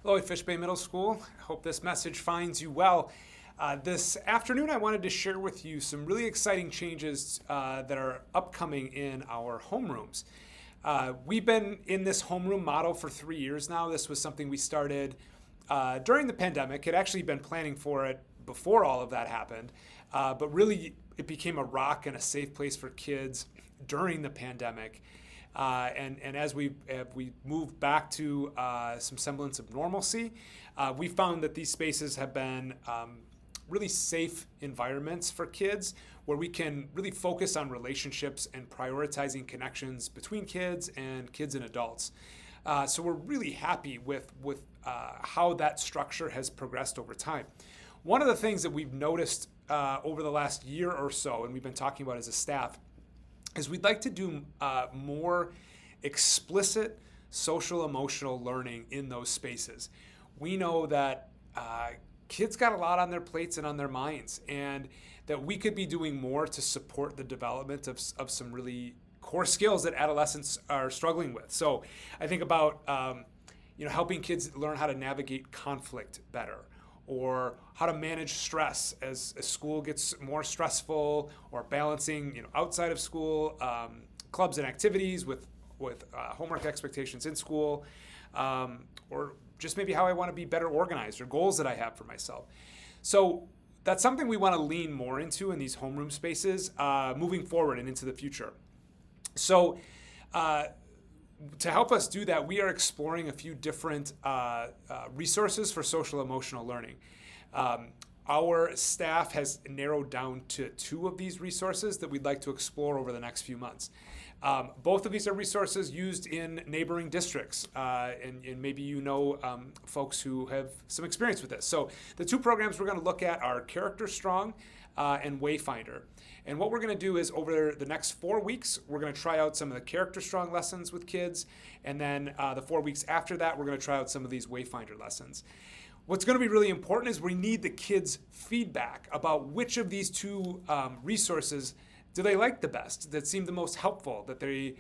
Hello, Fish Bay Middle School. I hope this message finds you well. This afternoon, I wanted to share with you some really exciting changes that are upcoming in our homerooms. We've been in this homeroom model for 3 years now. This was something we started during the pandemic. Had actually been planning for it before all of that happened, but really it became a rock and a safe place for kids during the pandemic. And as we move back to some semblance of normalcy, we found that these spaces have been really safe environments for kids where we can really focus on relationships and prioritizing connections between kids and adults. So we're really happy with how that structure has progressed over time. One of the things that we've noticed over the last year or so, and we've been talking about as a staff, is we'd like to do more explicit social emotional learning in those spaces. We know that kids got a lot on their plates and on their minds, and that we could be doing more to support the development of some really core skills that adolescents are struggling with. So I think about helping kids learn how to navigate conflict better, or how to manage stress as school gets more stressful, or balancing outside of school clubs and activities with homework expectations in school, or just maybe how I want to be better organized, or goals that I have for myself. So that's something we want to lean more into in these homeroom spaces moving forward and into the future. So to help us do that, we are exploring a few different resources for social emotional learning. Our staff has narrowed down to 2 of these resources that we'd like to explore over the next few months. Both of these are resources used in neighboring districts, and maybe folks who have some experience with this. So the 2 programs we're going to look at are Character Strong and Wayfinder. And what we're going to do is over the next 4 weeks, we're going to try out some of the Character Strong lessons with kids, and then the 4 weeks after that, we're going to try out some of these Wayfinder lessons. What's going to be really important is we need the kids' feedback about which of these 2 resources do they like the best, that seem the most helpful, that they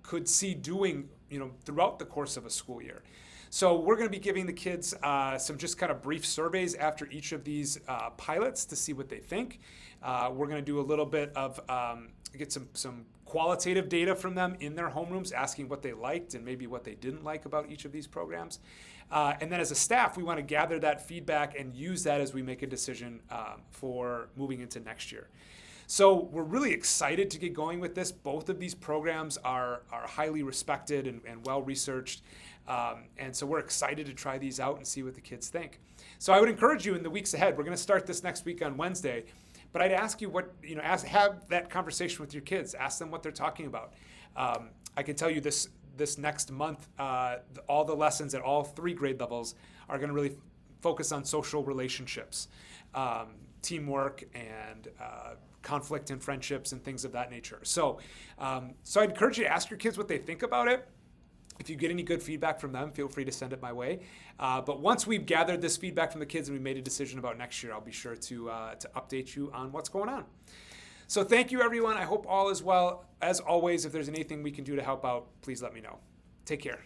could see doing throughout the course of a school year. So we're going to be giving the kids some just kind of brief surveys after each of these pilots to see what they think. We're going to do a little bit of get some qualitative data from them in their homerooms, asking what they liked and maybe what they didn't like about each of these programs. And then as a staff, we want to gather that feedback and use that as we make a decision for moving into next year. So we're really excited to get going with this. Both of these programs are highly respected and well-researched. And so we're excited to try these out and see what the kids think. So I would encourage you in the weeks ahead. We're going to start this next week on Wednesday. But I'd ask you have that conversation with your kids. Ask them what they're talking about. I can tell you this next month, all the lessons at all 3 grade levels are going to really focus on social relationships, teamwork, and conflict and friendships and things of that nature. So I'd encourage you to ask your kids what they think about it. If you get any good feedback from them, feel free to send it my way. But once we've gathered this feedback from the kids and we made a decision about next year, I'll be sure to update you on what's going on. So thank you, everyone. I hope all is well. As always, if there's anything we can do to help out, please let me know. Take care.